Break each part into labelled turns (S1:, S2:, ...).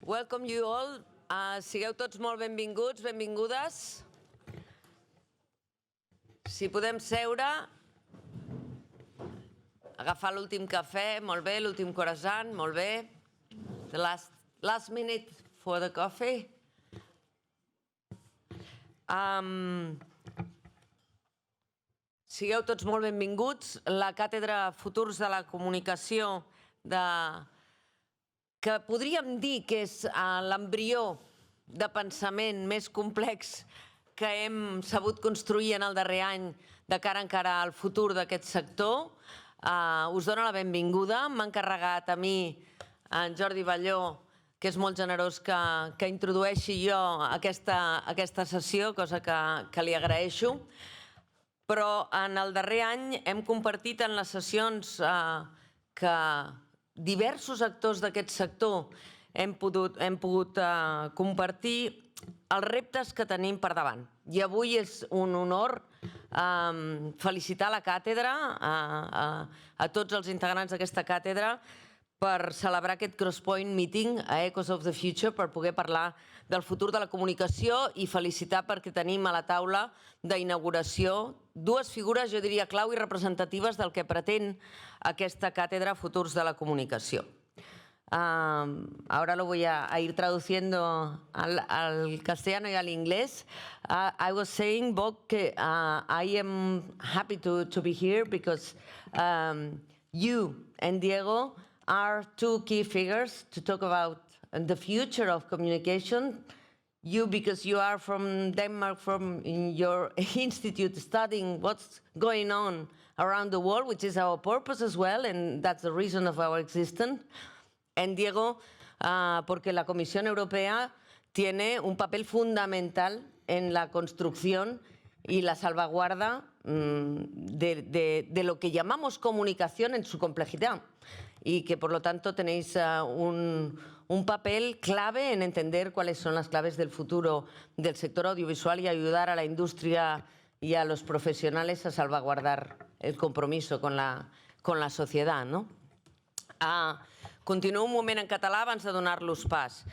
S1: Welcome you all. Sigueu tots molt benvinguts, benvingudes. Si podem seure, agafar l'últim cafè, molt bé, l'últim croissant, molt bé. The last minute for the coffee. Sigueu tots molt benvinguts. La Càtedra Futurs de la Comunicació, que podríem dir que és l'embrió de pensament més complex que hem sabut construir en el darrer any de cara encara al futur d'aquest sector. Us dono la benvinguda. M'ha encarregat a mi, en Jordi Balló, que és molt generós que introdueixi jo aquesta sessió, cosa que li agraeixo. Però en el darrer any hem compartit en les sessions que diversos actors d'aquest sector hem pogut compartir els reptes que tenim per davant. I avui és un honor felicitar la càtedra, a tots els integrants d'aquesta càtedra, per celebrar aquest Crosspoint Meeting a Echoes of the Future, per poder parlar del futur de la comunicació i felicitar perquè tenim a la taula d'inauguració dues figures, jo diria, clau i representatives del que pretén aquesta càtedra Futurs de la Comunicació. Ahora lo voy a ir traduciendo al castellano y al inglés. I was saying, Bob, que I am happy to be here because you and Diego are two key figures to talk about the future of communication. You, because you are from Denmark, from your institute, studying what's going on around the world, which is our purpose as well, and that's the reason of our existence. And Diego, porque la Comisión Europea tiene un papel fundamental en la construcción y la salvaguarda de lo que llamamos comunicación en su complejidad, y que por lo tanto tenéis un papel clave en entender cuáles son las claves del futuro del sector audiovisual y ayudar a la industria y a los profesionales a salvaguardar el compromiso con la sociedad, ¿no? Continuo un moment en català abans de donar-los pas.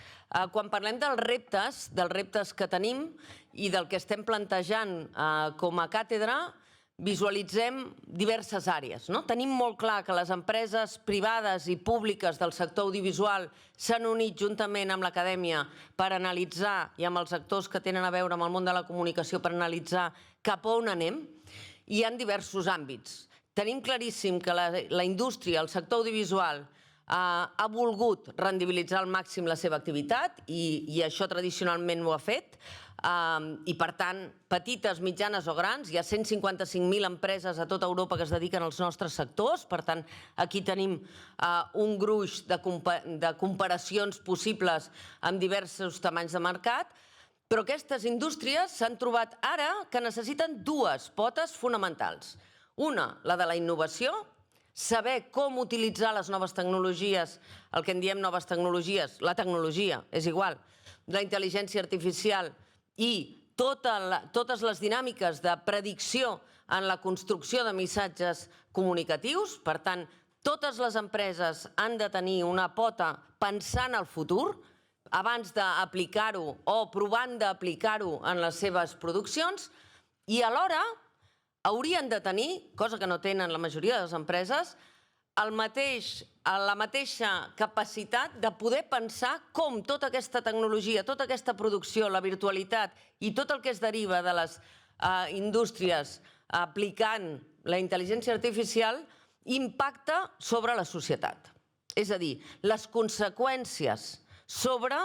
S1: Quan parlem dels reptes que tenim i del que estem plantejant com a càtedra, visualitzem diverses àrees. Tenim molt clar que les empreses privades i públiques del sector audiovisual s'han unit juntament amb l'acadèmia per analitzar, i amb els actors que tenen a veure amb el món de la comunicació, per analitzar cap a on anem. Hi ha diversos àmbits. Tenim claríssim que la indústria, el sector audiovisual, ha volgut rendibilitzar al màxim la seva activitat i això tradicionalment ho ha fet. I, per tant, petites, mitjanes o grans, hi ha 155.000 empreses a tota Europa que es dediquen als nostres sectors. Per tant, aquí tenim un gruix de comparacions possibles amb diversos tamanys de mercat. Però aquestes indústries s'han trobat ara que necessiten dues potes fonamentals. Una, la de la innovació, saber com utilitzar les noves tecnologies, el que en diem noves tecnologies, la tecnologia, és igual, la intel·ligència artificial i totes les dinàmiques de predicció en la construcció de missatges comunicatius. Per tant, totes les empreses han de tenir una pota pensant al futur abans d'aplicar-ho o provant d'aplicar-ho en les seves produccions, i alhora haurien de tenir, cosa que no tenen la majoria de les empreses, la mateixa capacitat de poder pensar com tota aquesta tecnologia, tota aquesta producció, la virtualitat i tot el que es deriva de les indústries aplicant la intel·ligència artificial impacta sobre la societat. És a dir, les conseqüències sobre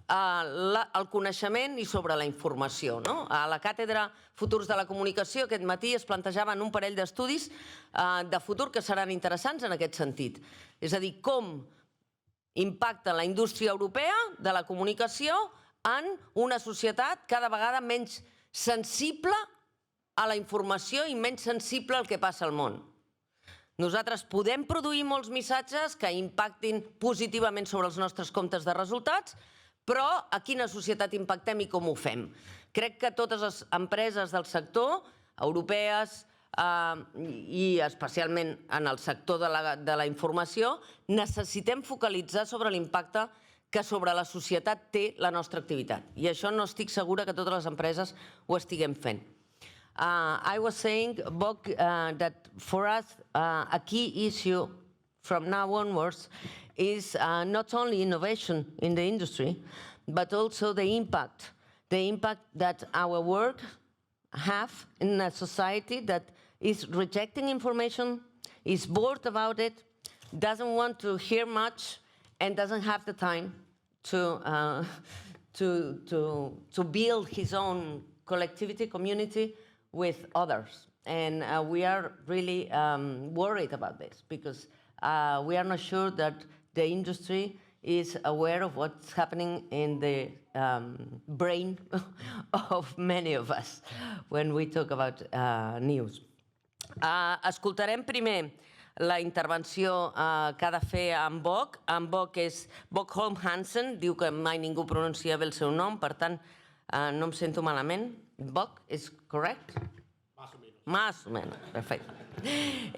S1: el coneixement i sobre la informació. A la Càtedra Futurs de la Comunicació aquest matí es plantejaven un parell d'estudis de futur que seran interessants en aquest sentit. És a dir, com impacta la indústria europea de la comunicació en una societat cada vegada menys sensible a la informació i menys sensible al que passa al món. Nosaltres podem produir molts missatges que impactin positivament sobre els nostres comptes de resultats, però a quina societat impactem i com ho fem? Crec que totes les empreses del sector, europees i especialment en el sector de la informació, necessitem focalitzar sobre l'impacte que sobre la societat té la nostra activitat. I això no estic segura que totes les empreses ho estiguem fent. I was saying, Bob, that for us a key issue from now onwards is not only innovation in the industry, but also the impact that our work have in a society that is rejecting information, is bored about it, doesn't want to hear much, and doesn't have the time to build his own collectivity, community with others. And we are really worried about this because we are not sure that the industry is aware of what's happening in the brain of many of us when we talk about news. Escoltarem primer la intervenció que ha de fer en Boc. En Boc és Boc Holm Hansen, diu que mai ningú pronuncia bé el seu nom, per tant, no em sento malament. Boc, és correct? Más o menos, perfecte.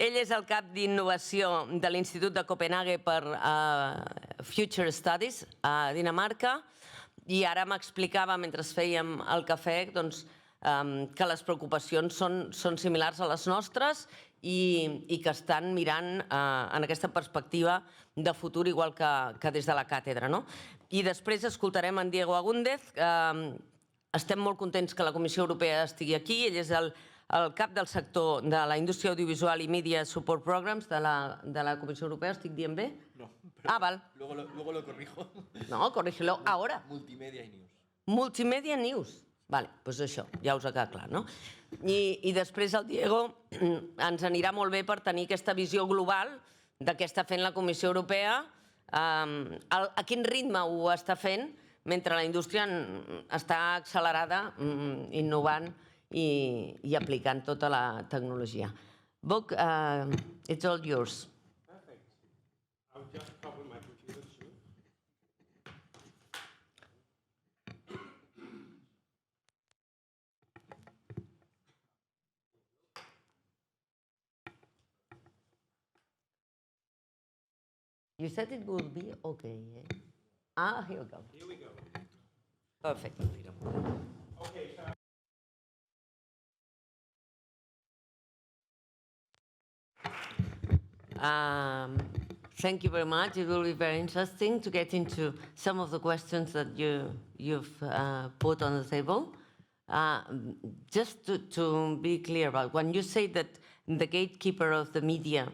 S1: Ell és el cap d'innovació de l'Institut de Copenhague per Future Studies a Dinamarca i ara m'explicava, mentre fèiem el cafè, que les preocupacions són similars a les nostres i que estan mirant en aquesta perspectiva de futur igual que des de la càtedra. I després escoltarem en Diego Agúndez. Estem molt contents que la Comissió Europea estigui aquí. Ell és el cap del sector de la indústria audiovisual i Media Support Programs de la Comissió Europea. Estic dient bé?
S2: No.
S1: Val.
S2: Luego lo corrijo.
S1: No, corrígelo ahora.
S2: Multimedia y News.
S1: Multimedia News. Vale, doncs això, ja us ha quedat clar, no? I després el Diego ens anirà molt bé per tenir aquesta visió global de què està fent la Comissió Europea, a quin ritme ho està fent, mentre la indústria està accelerada, innovant i aplicant tota la tecnologia. Boc, it's all yours.
S3: Perfect. I'll just cover my computer too.
S1: You said it would be okay, eh? Here we go.
S3: Here we go.
S1: Perfect.
S3: Okay, so
S1: Thank you very much. It will be very interesting to get into some of the questions that you've put on the table. Just to be clear about, when you say that the gatekeeper of the media,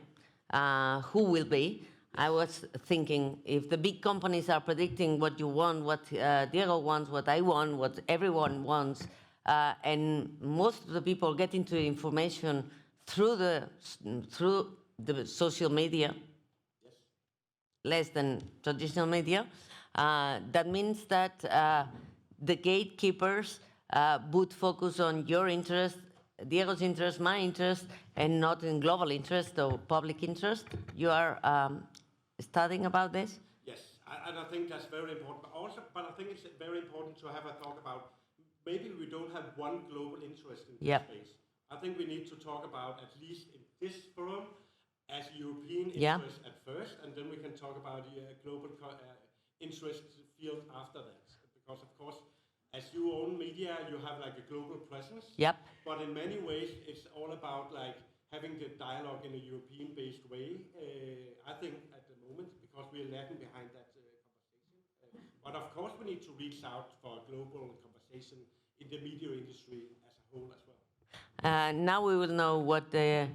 S1: who will be, I was thinking if the big companies are predicting what you want, what Diego wants, what I want, what everyone wants, and most of the people get into information through the social media, yes, less than traditional media, that means that the gatekeepers would focus on your interest, Diego's interest, my interest, and not in global interest or public interest. You are studying about this?
S3: yes, and I think that's very important. But I think it's very important to have a talk about maybe we don't have one global interest in this space. I think we need to talk about, at least in this forum, as European interest at first, and then we can talk about the global interest field after that. Because of course, as you own media, you have like a global presence.
S1: Yep.
S3: But in many ways, it's all about like having the dialogue in a European-based way. I think at the moment, because we are lagging behind that conversation. But of course, we need to reach out for a global conversation in the media industry as a whole as well.
S1: Now we will know what the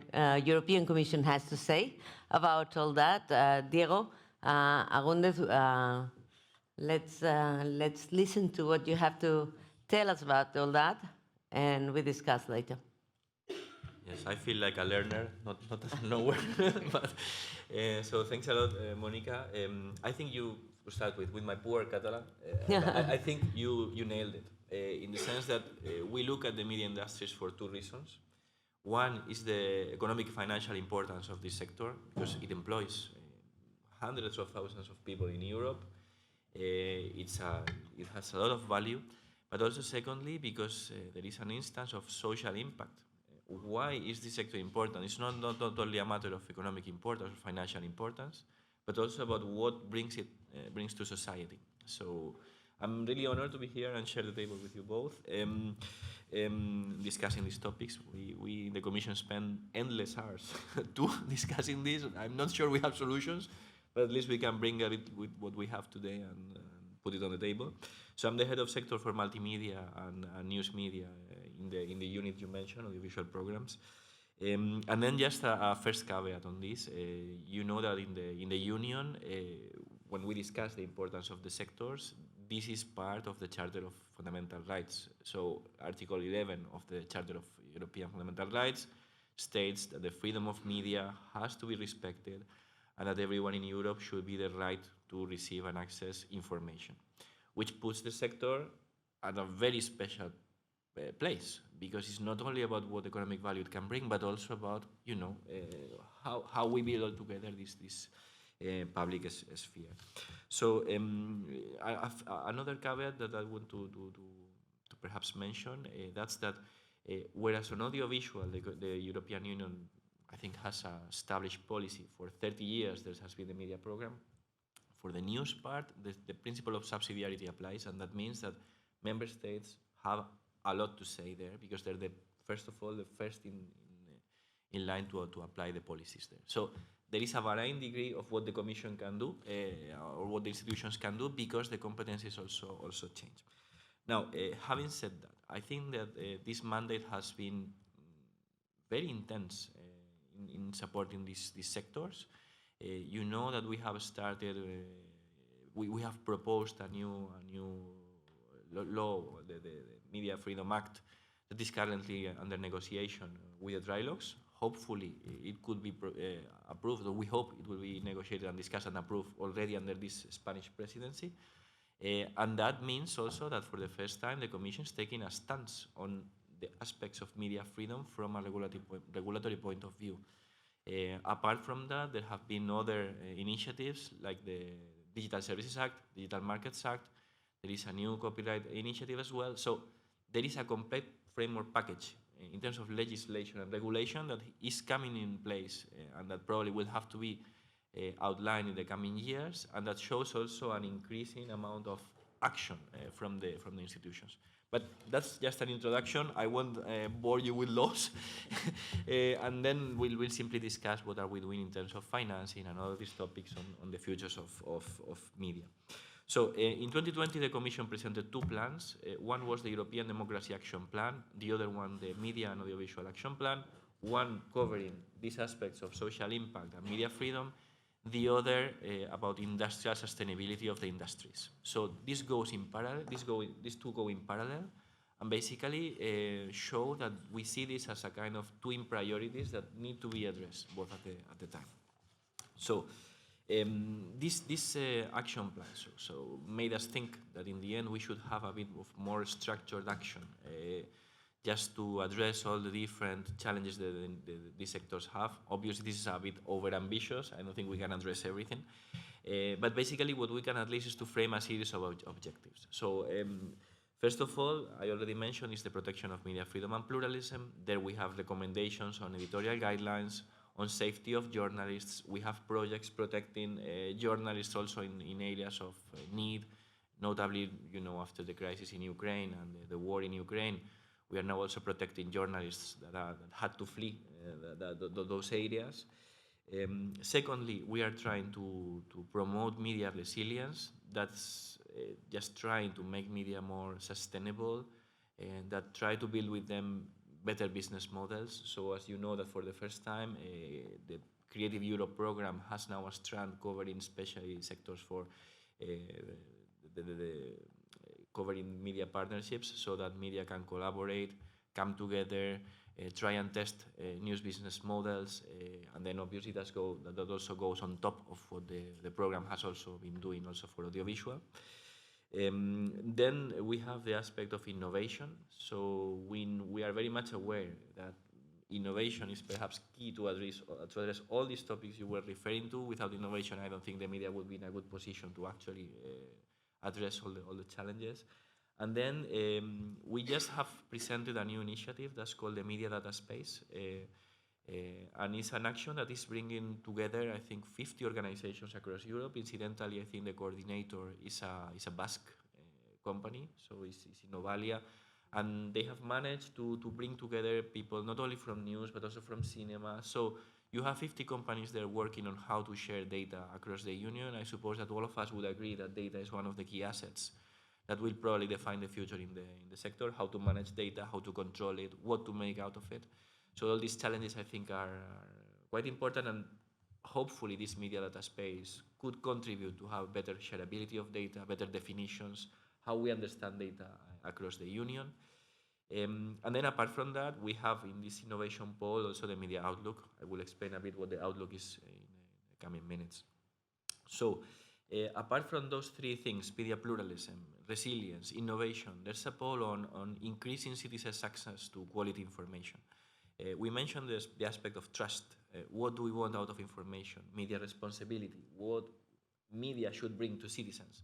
S1: European Commission has to say about all that. Diego Agúndez, let's listen to what you have to tell us about all that, and we discuss later.
S2: Yes, I feel like a learner, not a knower. But, so thanks a lot, Monica. I think you start with my poor Catalan. I think you nailed it. In the sense that we look at the media industries for two reasons. One is the economic financial importance of this sector, because it employs hundreds of thousands of people in Europe. It has a lot of value, but also secondly, because there is an instance of social impact. Why is this sector important? It's not only a matter of economic importance or financial importance, but also about what brings to society. So I'm really honored to be here and share the table with you both, discussing these topics. We in the Commission spend endless hours discussing this. I'm not sure we have solutions, but at least we can bring a bit with what we have today and put it on the table. So I'm the head of sector for multimedia and news media in the unit you mentioned, audiovisual programs. And then just a first caveat on this. You know that in the union, when we discuss the importance of the sectors, this is part of the Charter of Fundamental Rights. So Article 11 of the Charter of European Fundamental Rights states that the freedom of media has to be respected and that everyone in Europe should be the right to receive and access information, which puts the sector at a very special place, because it's not only about what economic value it can bring, but also about, you know, how we build all together this public sphere. So another caveat that I want to perhaps mention, that's that whereas on audiovisual, the European Union, I think, has an established policy for 30 years, there has been the media program. For the news part, the principle of subsidiarity applies, and that means that member states have a lot to say there, because they're first in line to apply the policies there. So there is a varying degree of what the Commission can do, or what the institutions can do, because the competencies also change. Now, having said that, I think that this mandate has been very intense in supporting these sectors. You know that we have started, we have proposed a new law, the Media Freedom Act, that is currently under negotiation with the trilogues. Hopefully it could be approved, or we hope it will be negotiated and discussed and approved already under this Spanish presidency. And that means also that for the first time the Commission is taking a stance on the aspects of media freedom from a regulatory point of view. Apart from that, there have been other initiatives like the Digital Services Act, Digital Markets Act. There is a new copyright initiative as well. So there is a complete framework package in terms of legislation and regulation that is coming in place, and that probably will have to be outlined in the coming years, and that shows also an increasing amount of action from the institutions. But that's just an introduction. I won't bore you with laws. And then we'll simply discuss what are we doing in terms of financing and all of these topics on the futures of media. So in 2020, the Commission presented two plans. One was the European Democracy Action Plan, the other one the Media and Audiovisual Action Plan, one covering these aspects of social impact and media freedom, the other about industrial sustainability of the industries. So this goes in parallel, these two go in parallel, and basically show that we see this as a kind of twin priorities that need to be addressed both at the time. So this action plan so made us think that in the end we should have a bit of more structured action just to address all the different challenges that these sectors have. Obviously, this is a bit over-ambitious. I don't think we can address everything. But basically, what we can at least is to frame a series of objectives. So first of all, I already mentioned, is the protection of media freedom and pluralism. There we have recommendations on editorial guidelines, on safety of journalists. We have projects protecting journalists also in areas of need, notably, you know, after the crisis in Ukraine and the war in Ukraine. We are now also protecting journalists that had to flee those areas. Secondly, we are trying to promote media resilience. That's just trying to make media more sustainable, and that try to build with them better business models. So as you know, that for the first time, the Creative Europe program has now a strand covering especially sectors for covering media partnerships, so that media can collaborate, come together, try and test new business models, and then obviously that also goes on top of what the program has also been doing also for audiovisual. Then we have the aspect of innovation. So we are very much aware that innovation is perhaps key to address all these topics you were referring to. Without innovation, I don't think the media would be in a good position to actually address all the challenges. And then we just have presented a new initiative that's called the Media Data Space. And it's an action that is bringing together, I think, 50 organizations across Europe. Incidentally, I think the coordinator is a Basque company, so it's Innovalia. And they have managed to bring together people not only from news, but also from cinema. So you have 50 companies there working on how to share data across the union. I suppose that all of us would agree that data is one of the key assets that will probably define the future in the sector, how to manage data, how to control it, what to make out of it. So all these challenges, I think, are quite important, and hopefully this media data space could contribute to have better shareability of data, better definitions, how we understand data across the union. And then apart from that, we have in this innovation poll also the media outlook. I will explain a bit what the outlook is in the coming minutes. So apart from those three things, media pluralism, resilience, innovation, there's a poll on increasing citizens' access to quality information. We mentioned the aspect of trust. What do we want out of information? Media responsibility. What media should bring to citizens?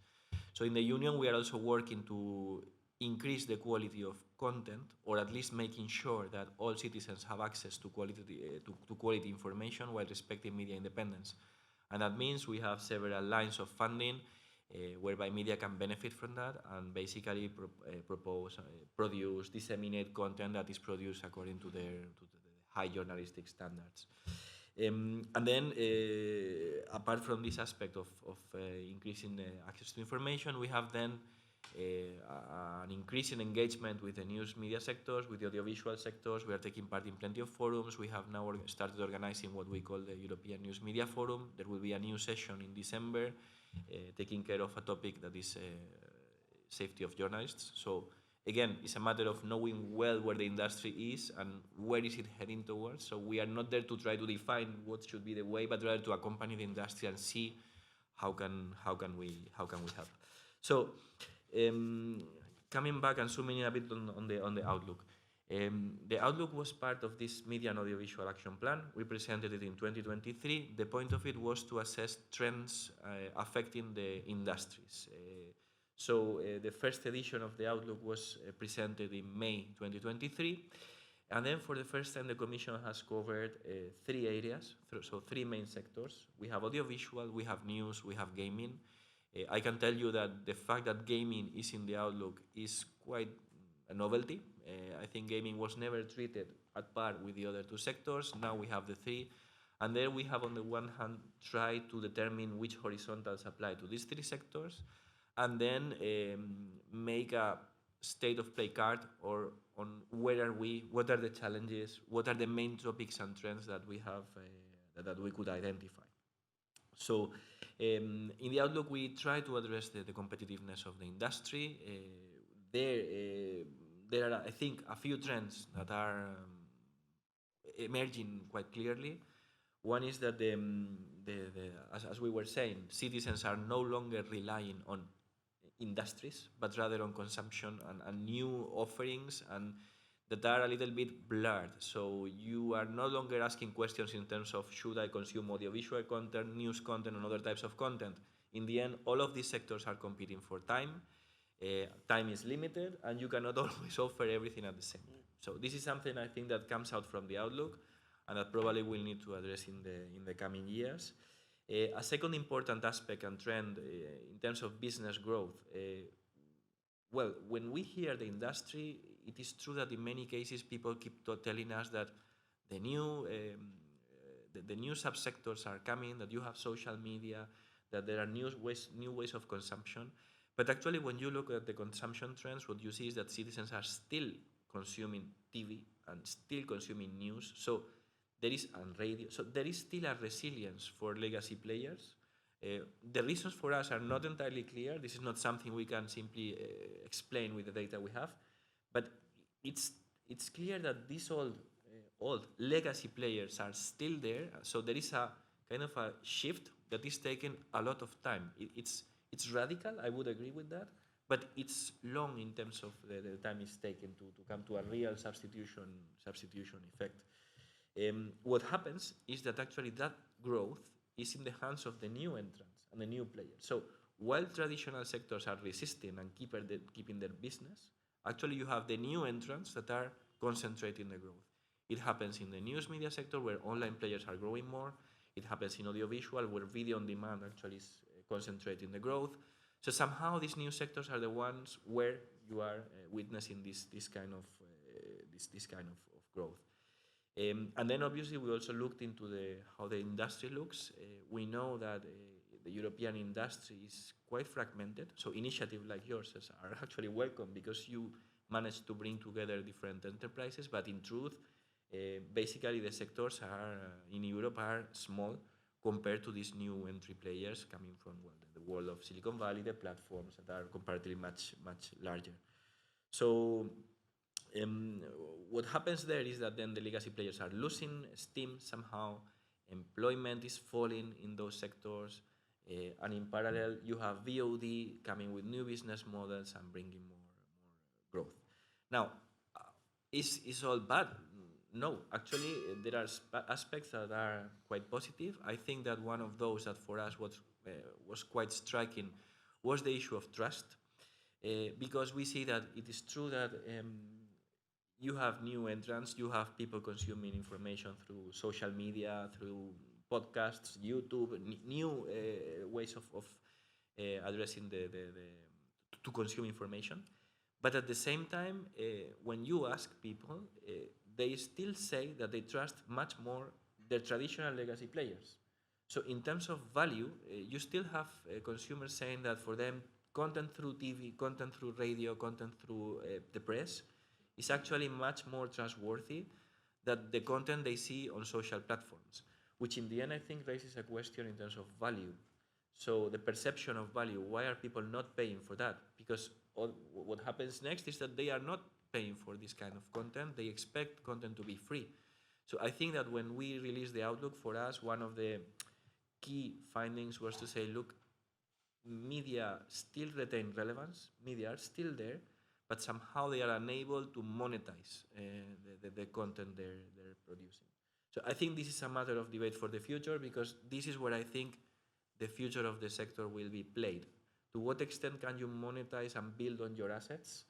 S2: So in the union, we are also working to increase the quality of content, or at least making sure that all citizens have access to quality information while respecting media independence. And that means we have several lines of funding whereby media can benefit from that and basically produce, disseminate content that is produced according to the high journalistic standards. And then, apart from this aspect of increasing access to information, we have then an increasing engagement with the news media sectors, with the audiovisual sectors. We are taking part in plenty of forums. We have now started organizing what we call the European News Media Forum. There will be a new session in December taking care of a topic that is safety of journalists. So again, it's a matter of knowing well where the industry is and where is it heading towards. So we are not there to try to define what should be the way, but rather to accompany the industry and see how can we help. So coming back and zooming in a bit on the outlook. The outlook was part of this media and audiovisual action plan. We presented it in 2023. The point of it was to assess trends affecting the industries. So the first edition of the outlook was presented in May 2023. And then for the first time, the Commission has covered three areas, so three main sectors. We have audiovisual, we have news, we have gaming. I can tell you that the fact that gaming is in the outlook is quite a novelty. I think gaming was never treated at par with the other two sectors. Now we have the three. And then we have, on the one hand, tried to determine which horizontals apply to these three sectors, and then make a state of play card or on where are we, what are the challenges, what are the main topics and trends that we have that we could identify. So in the outlook, we try to address the competitiveness of the industry. There are, I think, a few trends that are emerging quite clearly. One is that as we were saying, citizens are no longer relying on industries, but rather on consumption and new offerings, and that are a little bit blurred. So you are no longer asking questions in terms of should I consume audiovisual content, news content, and other types of content. In the end, all of these sectors are competing for time. Time is limited, and you cannot always offer everything at the same time. So this is something I think that comes out from the outlook, and that probably we'll need to address in the coming years. A second important aspect and trend in terms of business growth. Well, when we hear the industry, it is true that in many cases people keep telling us that the new subsectors are coming, that you have social media, that there are new ways of consumption. But actually, when you look at the consumption trends, what you see is that citizens are still consuming TV and still consuming news. So there is radio. So there is still a resilience for legacy players. The reasons for us are not entirely clear. This is not something we can simply explain with the data we have. But it's clear that these old legacy players are still there. So there is a kind of a shift that is taking a lot of time. It's radical, I would agree with that, but it's long in terms of the time it's taken to come to a real substitution effect. What happens is that actually that growth is in the hands of the new entrants and the new players. So while traditional sectors are resisting and keeping their business, actually you have the new entrants that are concentrating the growth. It happens in the news media sector, where online players are growing more. It happens in audiovisual, where video on demand actually is concentrating the growth. So somehow these new sectors are the ones where you are witnessing this kind of growth. And then obviously we also looked into how the industry looks. We know that the European industry is quite fragmented, so initiatives like yours are actually welcome because you manage to bring together different enterprises, but in truth, basically the sectors in Europe are small compared to these new entry players coming from the world of Silicon Valley, the platforms that are comparatively much larger. So what happens there is that then the legacy players are losing steam somehow, employment is falling in those sectors, and in parallel you have VOD coming with new business models and bringing more growth. Now, is all bad? No, actually there are aspects that are quite positive. I think that one of those that for us was quite striking was the issue of trust, because we see that it is true that you have new entrants, you have people consuming information through social media, through podcasts, YouTube, new ways of addressing to consume information. But at the same time, when you ask people, they still say that they trust much more their traditional legacy players. So in terms of value, you still have consumers saying that for them, content through TV, content through radio, content through the press is actually much more trustworthy than the content they see on social platforms, which in the end I think raises a question in terms of value. So the perception of value, why are people not paying for that? Because what happens next is that they are not paying for this kind of content, they expect content to be free. So I think that when we released the outlook, for us, one of the key findings was to say, look, media still retain relevance, media are still there, but somehow they are unable to monetize the content they're producing. So I think this is a matter of debate for the future, because this is where I think the future of the sector will be played. To what extent can you monetize and build on your assets,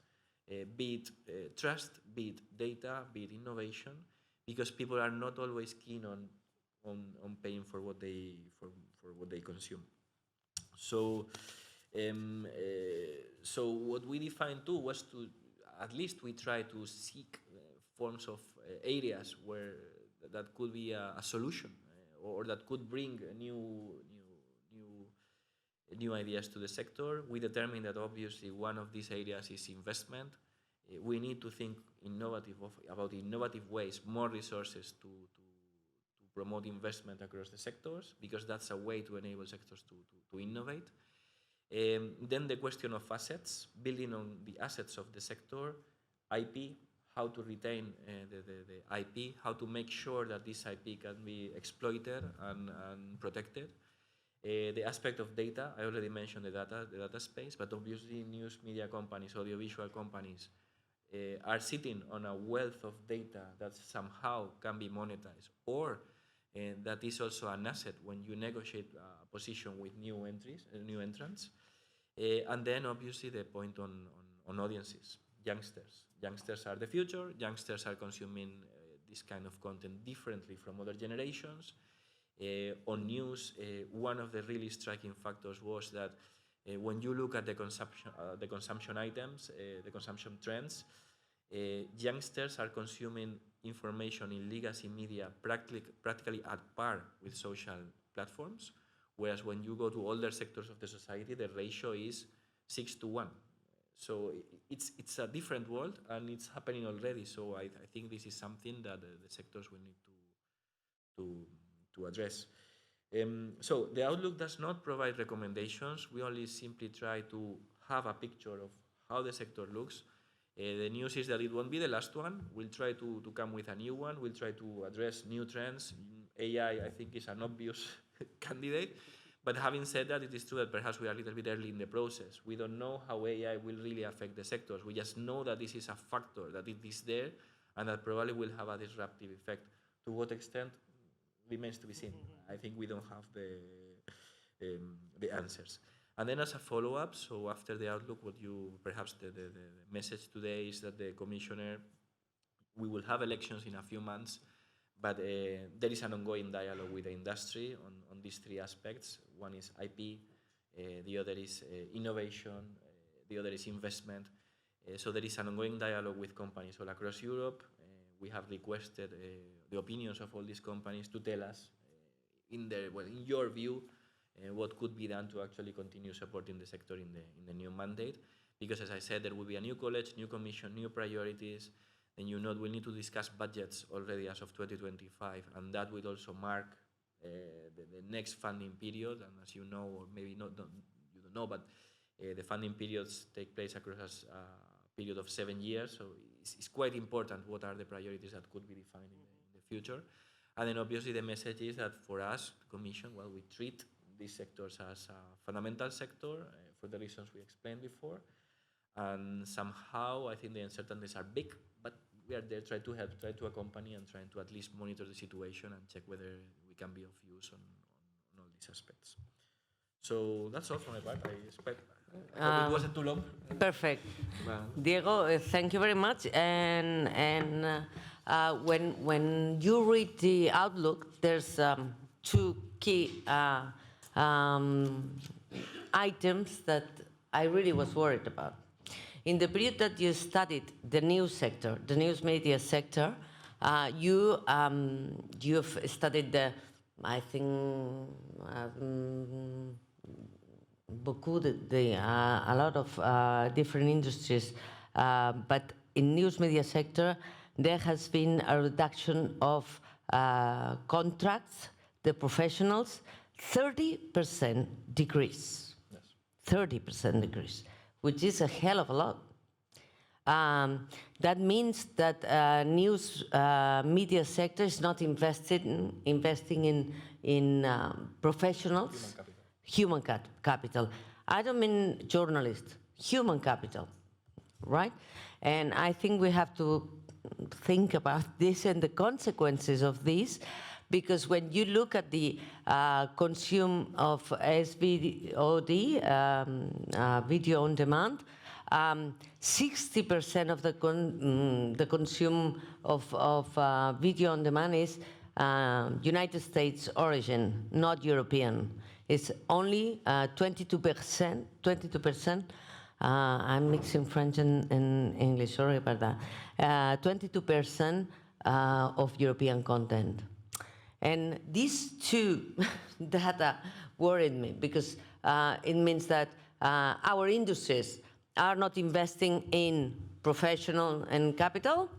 S2: be it trust, be it data, be it innovation, because people are not always keen on paying for what they consume. So so what we defined too was to, at least we try to seek forms of areas where that could be a solution, or that could bring new ideas to the sector. We determined that obviously one of these areas is investment. We need to think about innovative ways, more resources to promote investment across the sectors, because that's a way to enable sectors to innovate. Then the question of assets, building on the assets of the sector, IP, how to retain the IP, how to make sure that this IP can be exploited and protected. The aspect of data, I already mentioned the data space, but obviously news media companies, audiovisual companies are sitting on a wealth of data that somehow can be monetized, or that is also an asset when you negotiate a position with new entrants. And then obviously the point on audiences, youngsters. Youngsters are the future. Youngsters are consuming this kind of content differently from other generations. On news, one of the really striking factors was that when you look at the consumption items, the consumption trends, youngsters are consuming information in legacy media practically at par with social platforms, whereas when you go to older sectors of the society, the ratio is 6:1. So it's a different world, and it's happening already. So I think this is something that the sectors will need to address. So the outlook does not provide recommendations. We only simply try to have a picture of how the sector looks. The news is that it won't be the last one. We'll try to come with a new one. We'll try to address new trends. AI, I think, is an obvious candidate. But having said that, it is true that perhaps we are a little bit early in the process. We don't know how AI will really affect the sectors. We just know that this is a factor, that it is there, and that probably will have a disruptive effect. To what extent remains to be seen. I think we don't have the answers. And then as a follow-up, so after the outlook, perhaps the message today is that the commissioner we will have elections in a few months, but there is an ongoing dialogue with the industry on these three aspects. One is IP, the other is innovation, the other is investment. So there is an ongoing dialogue with companies all across Europe. We have requested the opinions of all these companies to tell us, in your view, what could be done to actually continue supporting the sector in the new mandate. Because as I said, there will be a new college, new commission, new priorities, and we'll need to discuss budgets already as of 2025, and that will also mark the next funding period. And as you know, or maybe you don't know, but the funding periods take place across a period of 7 years, so it's quite important what are the priorities that could be defined in the future. And then obviously the message is that for us, the Commission, well, we treat these sectors as a fundamental sector for the reasons we explained before. And somehow I think the uncertainties are big, but we are there trying to help, trying to accompany, and trying to at least monitor the situation and check whether we can be of use on all these aspects. So that's all from my part. I expect it wasn't too long.
S1: Perfect. Diego, thank you very much. And when you read the outlook, there's two key items that I really was worried about. In the period that you studied the news sector, the news media sector, you've studied a lot of different industries, but in news media sector, there has been a reduction of contracts, the professionals, 30% decrease.
S2: Yes.
S1: 30% decrease, which is a hell of a lot. That means that news media sector is not investing in professionals, human capital. I don't mean journalists, human capital, right? And I think we have to think about this and the consequences of this, because when you look at the consume of SVOD, video on demand, 60% of the consume of video on demand is United States origin, not European. It's only 22%, I'm mixing French and English, sorry about that, 22% of European content. And these two data worried me, because it means that our industries are not investing in professional and capital.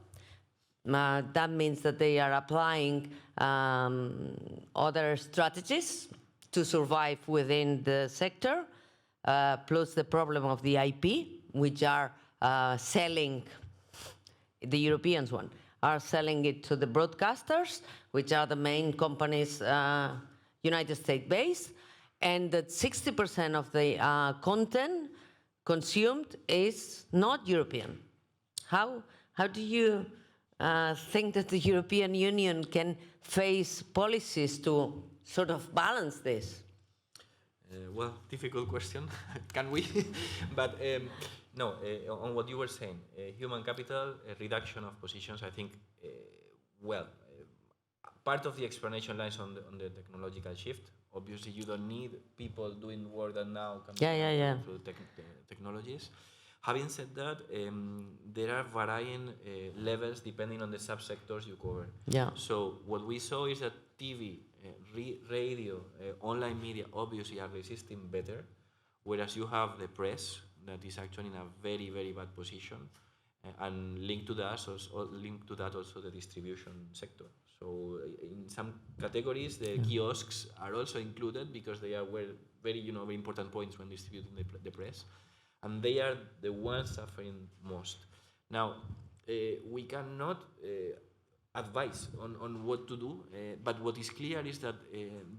S1: That means that they are applying other strategies to survive within the sector, plus the problem of the IP, which are selling, the Europeans one, are selling it to the broadcasters, which are the main companies, United States based, and that 60% of the content consumed is not European. How do you think that the European Union can face policies to sort of balance this?
S2: Well, difficult question. Can we? But no, on what you were saying, human capital, reduction of positions, I think, part of the explanation lies on the technological shift. Obviously, you don't need people doing work that now can be done through technologies. Having said that, there are varying levels depending on the subsectors you cover.
S1: Yeah.
S2: So what we saw is that TV, radio, online media obviously are resisting better, whereas you have the press that is actually in a very, very bad position, and linked to that also the distribution sector. So in some categories, the kiosks are also included because they are very important points when distributing the press, and they are the ones suffering most. Now, we cannot advise on what to do, but what is clear is that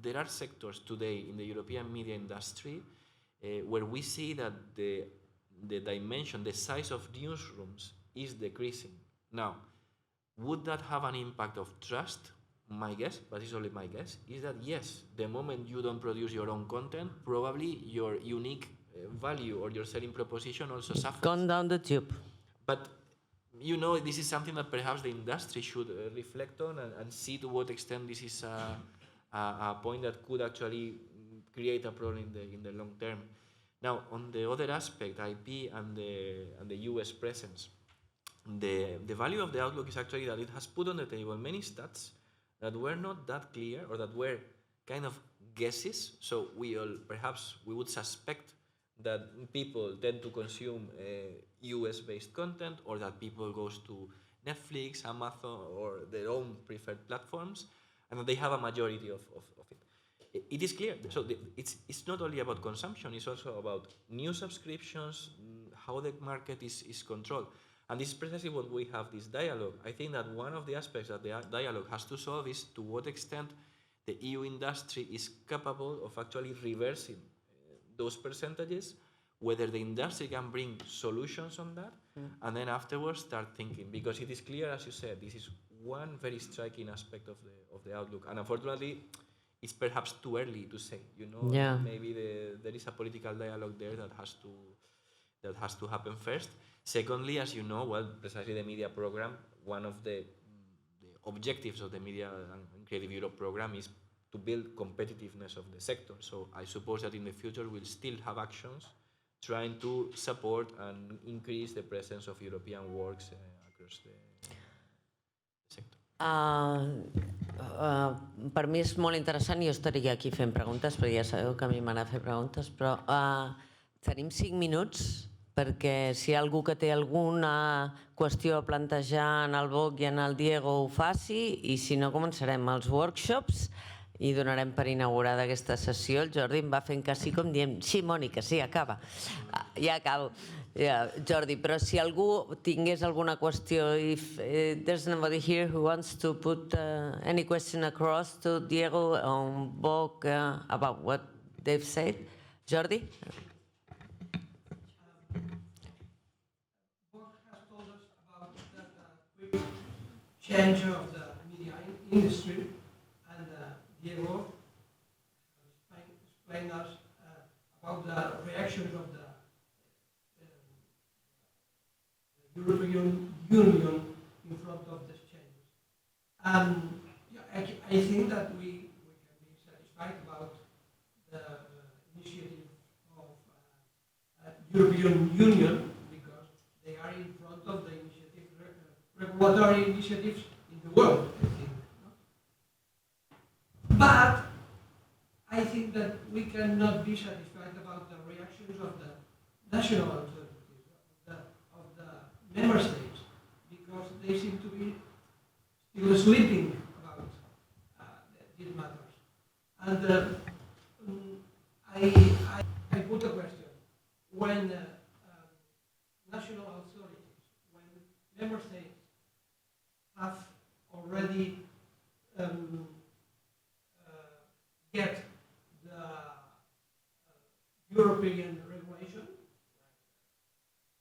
S2: there are sectors today in the European media industry where we see that the dimension, the size of newsrooms is decreasing. Now, would that have an impact of trust? My guess, but it's only my guess, is that yes, the moment you don't produce your own content, probably your unique value or your selling proposition also suffers.
S1: Gone down the tube.
S2: But you know, this is something that perhaps the industry should reflect on and see to what extent this is a point that could actually create a problem in the long term. Now, on the other aspect, IP and the US presence, the value of the outlook is actually that it has put on the table many stats that were not that clear, or that were kind of guesses. So perhaps we would suspect that people tend to consume US-based content, or that people goes to Netflix, Amazon, or their own preferred platforms, and that they have a majority of it. It is clear. So it's not only about consumption, it's also about new subscriptions, how the market is controlled. And this is precisely what we have this dialogue. I think that one of the aspects that the dialogue has to solve is to what extent the EU industry is capable of actually reversing those percentages, whether the industry can bring solutions on that, and then afterwards start thinking. Because it is clear, as you said, this is one very striking aspect of the outlook. And unfortunately, it's perhaps too early to say.
S1: Yeah.
S2: Maybe there is a political dialogue there that has to happen first. Secondly, as you know, well, precisely the media program, one of the objectives of the Media and Creative Europe program is to build competitiveness of the sector. So I suppose that in the future we'll still have actions trying to support and increase the presence of European works across the sector.
S1: Per mi és molt interessant, jo estaria aquí fent preguntes, perquè ja sabeu que a mi m'agrada fer preguntes, però tenim 5 minuts perquè si hi ha algú que té alguna qüestió a plantejar en el Boc i en el Diego ho faci, i si no començarem els workshops i donarem per inaugurada aquesta sessió. El Jordi em va fent que sí, com dient, sí, Mònica, sí, acaba. Ja acabo. Jordi, però si algú tingués alguna qüestió, if there's nobody here who wants to put any question across to Diego on Boc about what they've said. Jordi?
S4: Change of the media industry, and Diego explained us about the reactions of the European Union in front of these changes. I think that we can be satisfied about the initiative of European Union, because they are in front of the regulatory initiatives in the world, I think. But I think that we cannot be satisfied about the reactions of the national authorities, of the member states, because they seem to be still sleeping about these matters. And I put a question. When national authorities, when member states have already get the European regulation,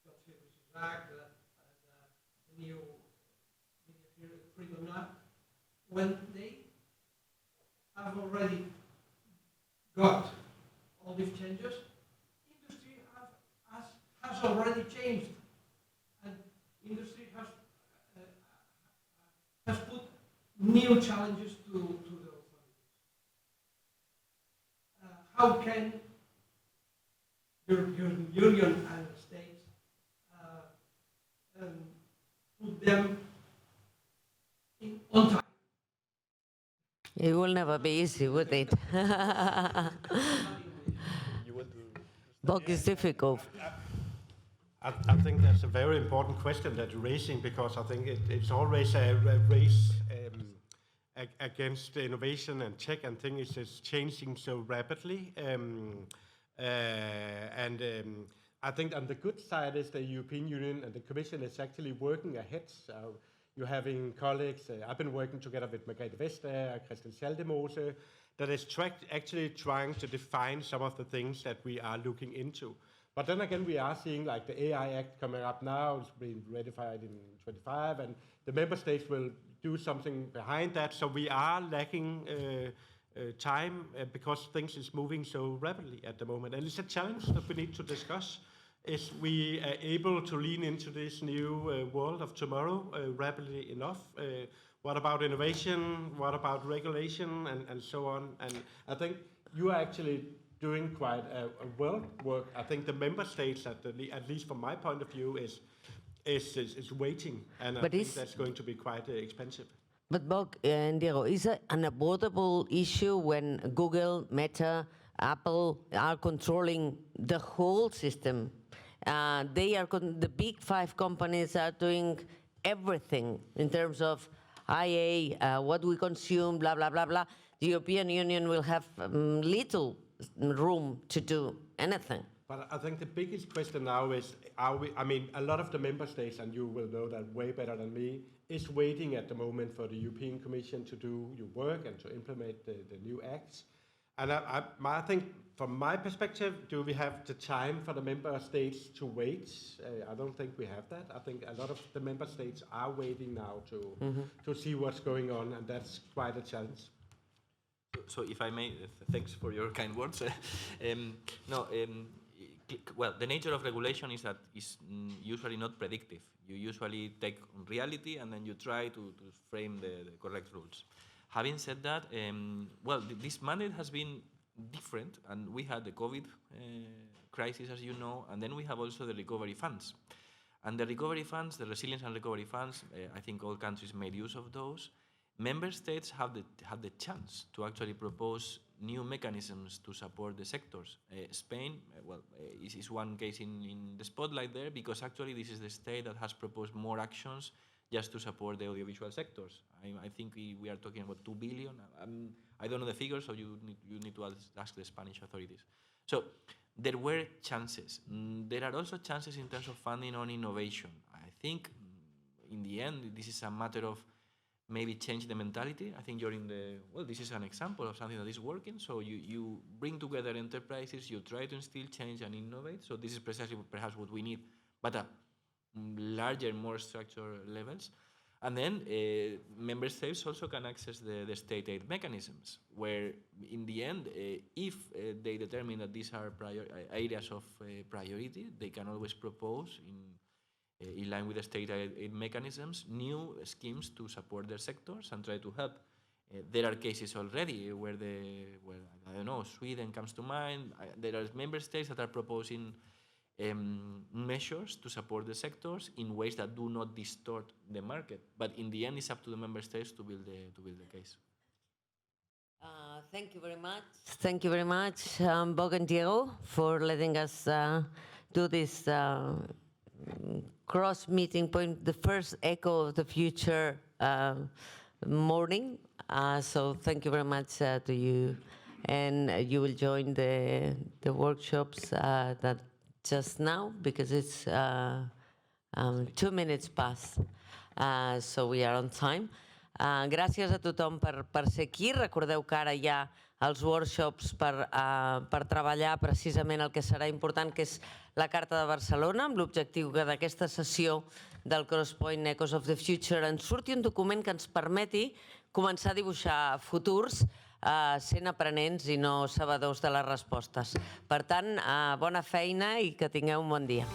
S4: the Services Act, the new Media Freedom Act, when they have already got all these changes, industry has already changed, and industry has put new challenges to the authorities. How can European Union and states put them on time?
S1: It will never be easy, would it? Boc is difficult.
S3: I think that's a very important question that you're raising, because I think it's always a race against innovation and tech, and things is changing so rapidly. I think on the good side is the European Union and the Commission is actually working ahead. So you're having colleagues, I've been working together with Margrethe Vestager, Christian Schaldemose, that is actually trying to define some of the things that we are looking into. But then again, we are seeing like the AI Act coming up now, it's being ratified in 25, and the member states will do something behind that. So we are lacking time because things is moving so rapidly at the moment. And it's a challenge that we need to discuss. is we able to lean into this new world of tomorrow rapidly enough? What about innovation? What about regulation and so on? And I think you are actually doing quite a well work. I think the member states, at least from my point of view, is waiting, and I think that's going to be quite expensive.
S1: But Bob and Diego, is it an avoidable issue when Google, Meta, Apple are controlling the whole system? They are the big 5 companies are doing everything in terms of IA, what we consume, blah, blah, blah, blah. The European Union will have little room to do anything.
S3: But I think the biggest question now is, I mean, a lot of the member states, and you will know that way better than me, is waiting at the moment for the European Commission to do your work and to implement the new acts. And I think, from my perspective, do we have the time for the member states to wait? I don't think we have that. I think a lot of the member states are waiting now to see what's going on, and that's quite a challenge.
S2: So if I may, thanks for your kind words. Well, the nature of regulation is that it's usually not predictive. You usually take reality and then you try to frame the correct rules. Having said that, well, this mandate has been different, and we had the COVID crisis, as you know, and then we have also the recovery funds. And the recovery funds, the resilience and recovery funds, I think all countries made use of those. Member states have the chance to actually propose new mechanisms to support the sectors. Spain, is one case in the spotlight there, because actually this is the state that has proposed more actions just to support the audiovisual sectors. I think we are talking about 2 billion. I don't know the figures, so you need to ask the Spanish authorities. So there were chances. There are also chances in terms of funding on innovation. I think in the end, this is a matter of maybe change the mentality. I think this is an example of something that is working. So you bring together enterprises, you try to instill change and innovate. So this is precisely perhaps what we need, but at larger, more structured levels. And then member states also can access the state aid mechanisms, where in the end, if they determine that these are areas of priority, they can always propose in line with the state aid mechanisms, new schemes to support their sectors and try to help. There are cases already where I don't know, Sweden comes to mind. There are member states that are proposing measures to support the sectors in ways that do not distort the market. But in the end, it's up to the member states to build the case.
S1: Thank you very much. Thank you very much, Bog and Diego, for letting us do this cross meeting point, the first Echo of the Future morning. So thank you very much to you. And you will join the workshops that just now, because it's 2 minutes past. So we are on time. Gràcies a tothom per ser aquí. Recordeu que ara hi ha els workshops per treballar precisament el que serà important, que és la Carta de Barcelona, amb l'objectiu que d'aquesta sessió del Crosspoint Echoes of the Future ens surti un document que ens permeti començar a dibuixar futurs sent aprenents i no sabedors de les respostes. Per tant, bona feina i que tingueu un bon dia.